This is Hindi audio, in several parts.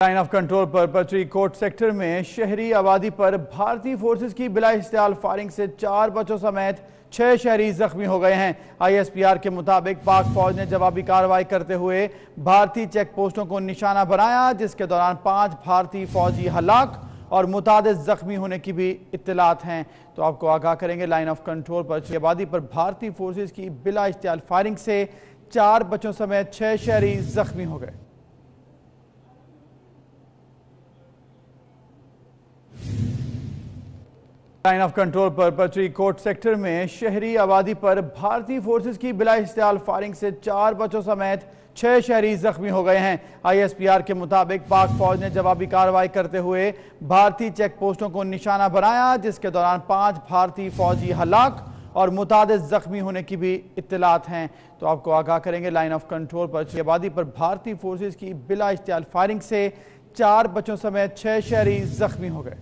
लाइन ऑफ कंट्रोल पर पटरी कोट सेक्टर में शहरी आबादी पर भारतीय फोर्सेस की बिला इख्तियार फायरिंग से 4 बच्चों समेत 6 शहरी जख्मी हो गए हैं। ISPR के मुताबिक पाक फौज ने जवाबी कार्रवाई करते हुए भारतीय चेक पोस्टों को निशाना बनाया, जिसके दौरान 5 भारतीय फौजी हलाक और मुतादिद जख्मी होने की भी इत्तलात हैं। तो आपको आगाह करेंगे, लाइन ऑफ कंट्रोल पर आबादी पर भारतीय फोर्सेस की बिला इख्तियार फायरिंग से 4 बच्चों समेत 6 शहरी जख्मी हो गए। लाइन ऑफ कंट्रोल पर पटरी कोट सेक्टर में शहरी आबादी पर भारतीय फोर्सेस की बिला इख्तियार फायरिंग से 4 बच्चों समेत 6 शहरी जख्मी हो गए हैं। ISPR के मुताबिक पाक फौज ने जवाबी कार्रवाई करते हुए भारतीय चेक पोस्टों को निशाना बनाया, जिसके दौरान 5 भारतीय फौजी हलाक और मुतादिद जख्मी होने की भी इत्तलात हैं। तो आपको आगाह करेंगे, लाइन ऑफ कंट्रोल पर आबादी पर भारतीय फोर्सेस की बिला इख्तियार फायरिंग से 4 बच्चों समेत 6 शहरी जख्मी हो गए।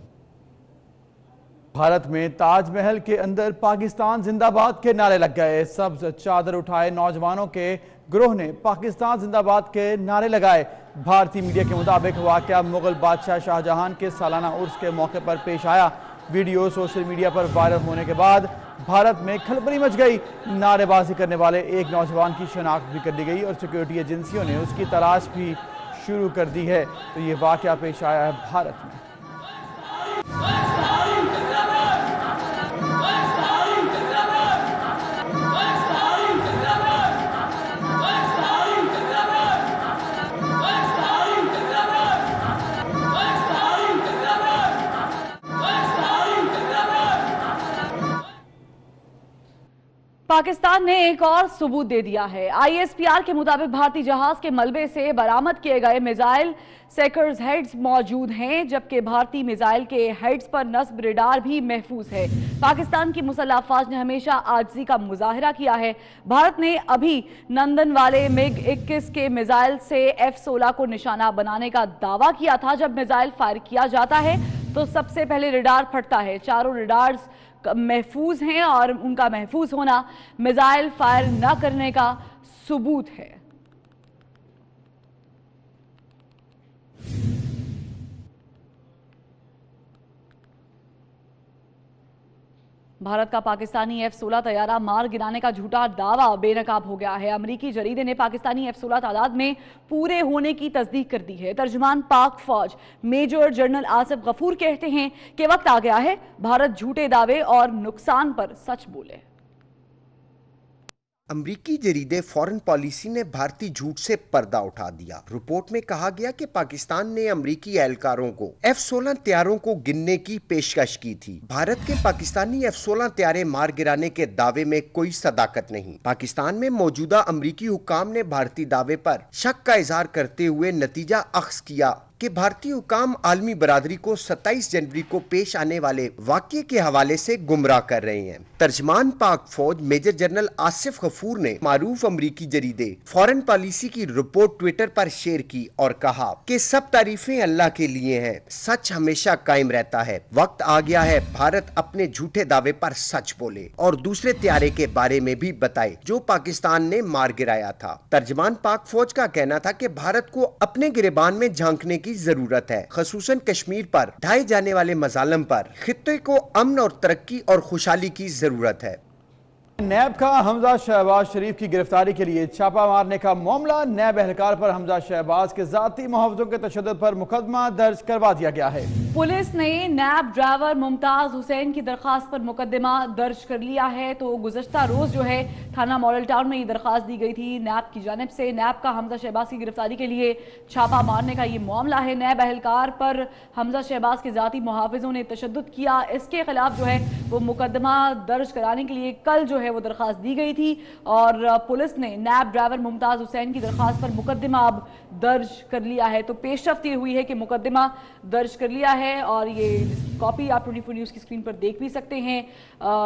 भारत में ताजमहल के अंदर पाकिस्तान जिंदाबाद के नारे लग गए। सब्ज चादर उठाए नौजवानों के ग्रोह ने पाकिस्तान जिंदाबाद के नारे लगाए। भारतीय मीडिया के मुताबिक वाकया मुगल बादशाह शाहजहां के सालाना उर्स के मौके पर पेश आया। वीडियो सोशल मीडिया पर वायरल होने के बाद भारत में खलबली मच गई। नारेबाजी करने वाले एक नौजवान की शनाख्त भी कर ली गई और सिक्योरिटी एजेंसियों ने उसकी तलाश भी शुरू कर दी है। तो ये वाकया पेश आया है भारत में। पाकिस्तान ने एक और सबूत दे दिया है। ISPR के मुताबिक भारतीय जहाज के मलबे से बरामद किए गए मिसाइल सेकर्स हेड्स मौजूद हैं, जबकि भारतीय मिसाइल के हेड्स पर नस्ब रेडार भी महफूज है। पाकिस्तान की मुसल्लह अफवाज ने हमेशा आजिज़ी का मुजाहिरा किया है। भारत ने अभी नंदन वाले MiG-21 के मिसाइल से F-16 को निशाना बनाने का दावा किया था। जब मिसाइल फायर किया जाता है तो सबसे पहले रेडार फटता है। चारों रेडार्स महफूज हैं और उनका महफूज होना मिसाइल फायर न करने का सबूत है। भारत का पाकिस्तानी F-16 तैयारा मार गिराने का झूठा दावा बेनकाब हो गया है। अमरीकी जरीदे ने पाकिस्तानी F-16 तादाद में पूरे होने की तस्दीक कर दी है। तर्जुमान पाक फौज मेजर जनरल आसिफ गफूर कहते हैं कि वक्त आ गया है भारत झूठे दावे और नुकसान पर सच बोले। अमरीकी जरीदे फॉरेन पॉलिसी ने भारतीय झूठ से पर्दा उठा दिया। रिपोर्ट में कहा गया कि पाकिस्तान ने अमरीकी एहलकारों को F-16 तैयारों को गिनने की पेशकश की थी। भारत के पाकिस्तानी F-16 तैयारे मार गिराने के दावे में कोई सदाकत नहीं। पाकिस्तान में मौजूदा अमरीकी हुकाम ने भारतीय दावे पर शक का इजहार करते हुए नतीजा अख्ज़ किया कि भारतीय हुकाम आलमी बरादरी को 27 जनवरी को पेश आने वाले वाक़ये के हवाले से गुमराह कर रहे हैं। तर्जमान पाक फौज मेजर जनरल आसिफ गफूर ने मारूफ अमरीकी जरीदे फॉरेन पॉलिसी की रिपोर्ट ट्विटर पर शेयर की और कहा कि सब तारीफें अल्लाह के लिए हैं, सच हमेशा कायम रहता है। वक्त आ गया है भारत अपने झूठे दावे पर सच बोले और दूसरे तैयारे के बारे में भी बताए जो पाकिस्तान ने मार गिराया था। तर्जमान पाक फौज का कहना था कि भारत को अपने गिरेबान में झांकने की जरूरत है, खसूसन कश्मीर पर ढाए जाने वाले मजालम पर। खित्ते को अमन और तरक्की और खुशहाली की जरूरत है। नैब का हमजा शहबाज शरीफ की गिरफ्तारी के लिए छापा मारने का मामला। नैब एहलकार पर हमजा शहबाज के जाती मुहावजों के तशद्दुद पर मुकदमा दर्ज करवा दिया गया है। पुलिस ने नैब ड्राइवर मुमताज हुसैन की दरखास्त पर मुकदमा दर्ज कर लिया है। तो गुज़श्ता रोज जो है थाना मॉडल टाउन में ये दरखास्त दी गई थी नैब की जानिब से। नैब का हमजा शहबाज की गिरफ्तारी के लिए छापा मारने का ये मामला है। नैब एहलकार पर हमजा शहबाज के जाती मुहाफिजों ने तशद्दुद किया, इसके खिलाफ जो है वो मुकदमा दर्ज कराने के लिए कल जो है वो दरखास्त दी गई थी और पुलिस ने नैब ड्राइवर मुमताज हुसैन की दरखास्त पर मुकदमा अब दर्ज कर लिया है। तो पेशरफ्त ये हुई है कि मुकदमा दर्ज कर लिया है और ये कॉपी आप 24 न्यूज़ की स्क्रीन पर देख भी सकते हैं।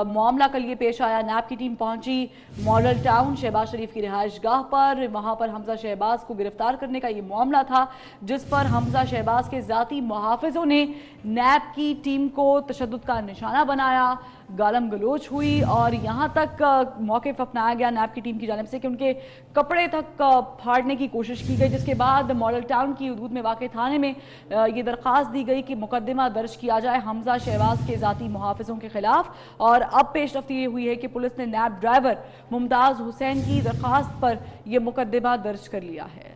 मामला कल ये पेश आया, नैब की टीम पहुंची मॉडल टाउन शहबाज शरीफ की रिहाइश गाह पर। वहां पर हमजा शहबाज को गिरफ्तार करने का ये मामला था, जिस पर हमजा शहबाज के जाती मुहाफिजों ने नैब की टीम को तशद्दुद का निशाना बनाया। गालम गलोच हुई और यहाँ तक मौक़िफ़ अपनाया गया नैब की टीम की जानिब से कि उनके कपड़े तक फाड़ने की कोशिश की गई, जिसके बाद मॉडल टाउन की हदूद में वाक़ थाने में ये दरख्वास्त दी गई कि मुकदमा दर्ज किया जाए हमजा शहबाज के ज़ाती मुहाफ़िज़ों के खिलाफ। और अब पेशरफ्ती ये हुई है कि पुलिस ने नैब ड्राइवर मुमताज़ हुसैन की दरख्वास्त पर यह मुकदमा दर्ज कर लिया है।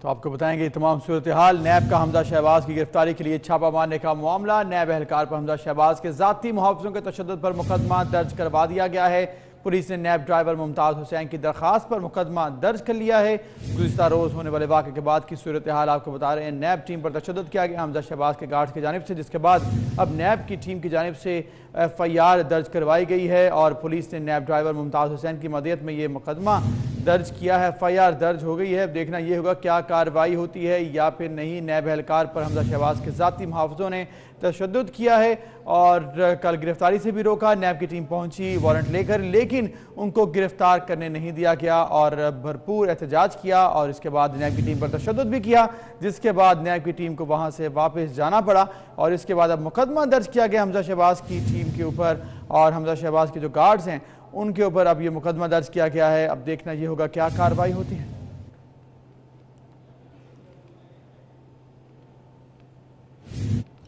तो आपको बताएंगे तमाम सूरत हाल। नैब का हमजा शहबाज की गिरफ्तारी के लिए छापा मारने का मामला। नैब एहलकार पर हमजा शहबाज के ज़ाती मुहाफ़िज़ों के तशद्दुद पर मुकदमा दर्ज करवा दिया गया है। पुलिस ने नैब ड्राइवर मुमताज़ हुसैन की दरख्वास्त पर मुकदमा दर्ज कर लिया है। गुज़िश्ता रोज़ होने वाले वाक़े के बाद की सूरत हाल आपको बता रहे हैं। नैब टीम पर तशद्दुद किया गया हमजा शहबाज के गार्ड्स की जानिब से, जिसके बाद अब नैब की टीम की जानिब से FIR दर्ज करवाई गई है और पुलिस ने नैब ड्राइवर मुमताज़ हुसैन की मदद में ये मुकदमा दर्ज किया है। FIR दर्ज हो गई है। अब देखना ये होगा क्या कार्रवाई होती है या फिर नहीं। नैब एहलकार पर हमजा शहबाज के ज़ाती मुहाफ़िज़ों ने तशद्दुद किया है और कल गिरफ्तारी से भी रोका। नैब की टीम पहुंची वारंट लेकर, लेकिन उनको गिरफ्तार करने नहीं दिया गया और भरपूर एहतजाज किया और इसके बाद नैब की टीम पर तशद्दुद भी किया, जिसके बाद नैब की टीम को वहां से वापस जाना पड़ा और इसके बाद अब मुकदमा दर्ज किया गया हमजा शहबाज की टीम के ऊपर और हमजा शहबाज के जो गार्ड्स हैं उनके ऊपर अब ये मुकदमा दर्ज किया गया है। अब देखना ये होगा क्या कार्रवाई होती है।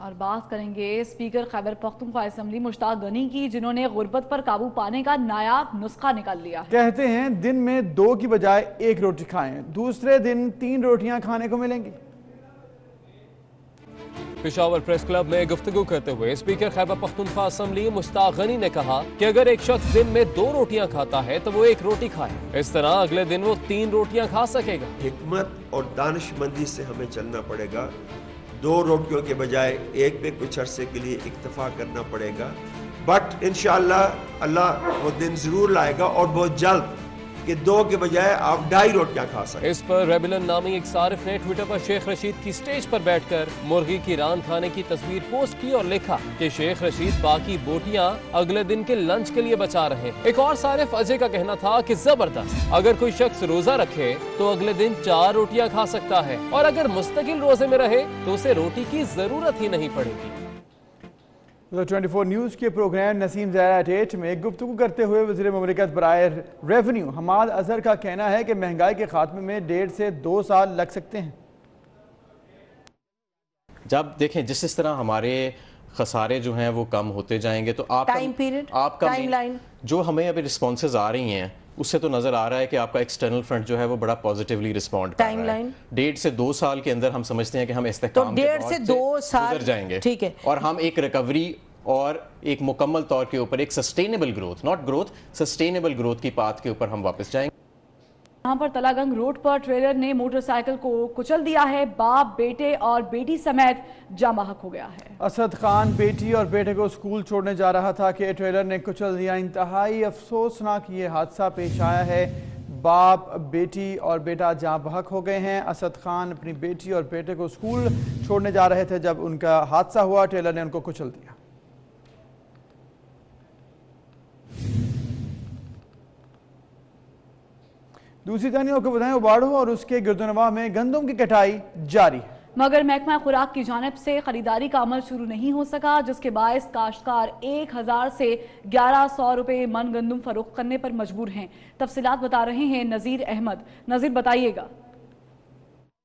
और बात करेंगे स्पीकर खैबर पख्तूनख्वा असम्बली मुश्ताक गनी की, जिन्होंने गुर्बत पर काबू पाने का नायाब नुस्खा निकाल लिया है। कहते हैं दिन में 2 की बजाय 1 रोटी खाएं, दूसरे दिन 3 रोटियां खाने को मिलेंगी। पेशावर प्रेस क्लब में गुफ्तगू करते हुए स्पीकर खैबर पख्तूनख्वा असम्बली मुश्ताक गनी ने कहा कि अगर एक शख्स दिन में 2 रोटियां खाता है तो वो 1 रोटी खाए, इस तरह अगले दिन वो 3 रोटियां खा सकेगा। हिकमत और दानिशमंदी से हमें चलना पड़ेगा। 2 रोटियों के बजाय 1 पे कुछ अरसे के लिए इक्तफा करना पड़ेगा, बट इंशाअल्लाह अल्लाह वो दिन जरूर लाएगा और बहुत जल्द कि 2 के बजाय आप 2.5 रोटियां खा सकते। इस पर रेबिलन नामी एक सारिफ ने ट्विटर पर शेख रशीद की स्टेज पर बैठकर मुर्गी की रान खाने की तस्वीर पोस्ट की और लिखा कि शेख रशीद बाकी बोटियां अगले दिन के लंच के लिए बचा रहे हैं। एक और सारिफ अजय का कहना था कि जबरदस्त, अगर कोई शख्स रोजा रखे तो अगले दिन 4 रोटियां खा सकता है और अगर मुस्तकिल रोजे में रहे तो उसे रोटी की जरूरत ही नहीं पड़ेगी। 24 न्यूज़ के प्रोग्राम नसीम ज़हरा एट 8 में गुफ्तगू करते हुए वज़ीर मुमलिकत बराए रेवेन्यू हमाद अजहर का कहना है कि महंगाई के खात्मे में 1.5 से 2 साल लग सकते हैं। जब देखें जिस तरह हमारे खसारे जो हैं वो कम होते जाएंगे तो आपका टाइमलाइन जो हमें अभी रिस्पॉन्सेज आ रही हैं उससे तो नजर आ रहा है कि आपका एक्सटर्नल फ्रंट जो है वो बड़ा पॉजिटिवली रिस्पॉन्ड कर रहा है। 1.5 से 2 साल के अंदर हम समझते हैं कि हम इस्तेकाम के 1.5 से 2 साल गुजर जाएंगे, ठीक है, और हम एक रिकवरी और एक मुकम्मल तौर के ऊपर एक sustainable growth, not growth, sustainable growth की पाथ के ऊपर हम वापस जाएंगे। यहाँ पर तलागंग रोड पर ट्रेलर ने मोटरसाइकिल को कुचल दिया है। बाप, बेटे और बेटी समेत जाम बहक हो गया है। असद खान बेटी और बेटे को स्कूल छोड़ने जा रहा था कि ट्रेलर ने कुचल दिया। इंतहाई अफसोसनाक ये हादसा पेश आया है। बाप, बेटी और बेटा जाम बहक हो गए हैं। असद खान अपनी बेटी और बेटे को स्कूल छोड़ने जा रहे थे जब उनका हादसा हुआ, ट्रेलर ने उनको कुचल दिया। दूसरी जानिब आपको बताएं उबाड़ो और उसके गिरदोनवाह में गंदम की कटाई जारी है, मगर महकमा खुराक की जानिब से खरीदारी का अमल शुरू नहीं हो सका, जिसके बायस काश्तकार 1000 से 1100 रुपए मन गंदम फरोख्त करने पर मजबूर हैं। तफसीलात बता रहे हैं नज़ीर अहमद। नज़ीर बताइएगा।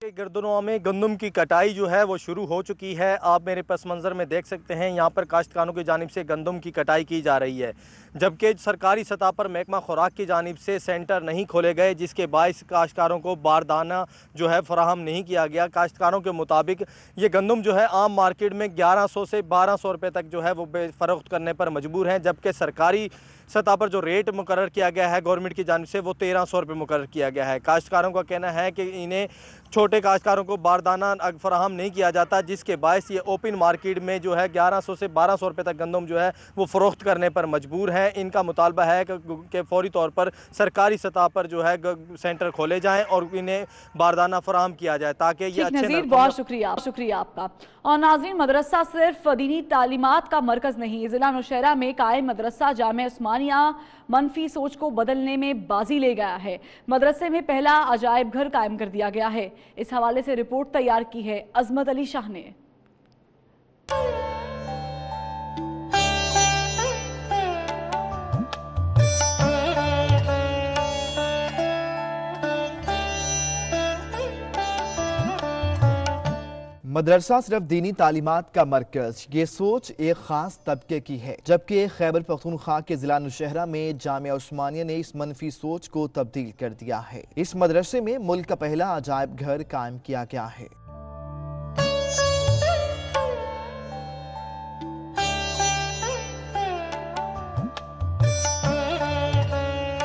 गिरदनवा में गंदम की कटाई जो है वो शुरू हो चुकी है। आप मेरे पस मंज़र में देख सकते हैं, यहाँ पर काश्तकारों की जानिब से गंदम की कटाई की जा रही है, जबकि सरकारी सतह पर महकमा खुराक की जानिब से सेंटर नहीं खोले गए, जिसके बायस काश्तकारों को बारदाना जो है फराहम नहीं किया गया। काश्तकारों के मुताबिक ये गंदम जो है आम मार्केट में 1100 से 1200 रुपये तक जो है वो फ़रोख्त करने पर मजबूर हैं, जबकि सरकारी सतह पर जो रेट मुकर्रर किया गया है गवर्नमेंट की जानिब से वो 1300 रुपये मुकर्रर किया गया है। काश्तकारों का कहना है कि इन्हें छोटे काश्तकारों को बारदाना फराहम नहीं किया जाता, जिसके बायस ये ओपन मार्केट में जो है 1100 से 1200 रुपये तक गंदम जो है वो फ़रोख्त करने पर मजबूर हैं। इनका मुतालबा है कि फ़ौरी तौर पर सरकारी सतह पर जो है सेंटर खोले जाएँ और इन्हें बारदाना फराहम किया जाए ताकि ये अच्छे। बहुत शुक्रिया आपका। और नाज़रीन, मदरसा सिर्फ दीनी तालीमात का मरकज़ नहीं, ज़िला नौशहरा में कायम मदरसा जामे उस्मानिया मनफी सोच को बदलने में बाजी ले गया है। मदरसे में पहला अजायब घर कायम कर दिया गया है। इस हवाले से रिपोर्ट तैयार की है अजमत अली शाह ने। मदरसा सिर्फ दीनी तालीमात का मरकज, ये सोच एक खास तबके की है, जबकि खैबर पख्तूनख्वा के जिला नौशहरा में जामिया उस्मानिया ने इस मनफी सोच को तब्दील कर दिया है। इस मदरसे में मुल्क का पहला अजायब घर कायम किया गया है।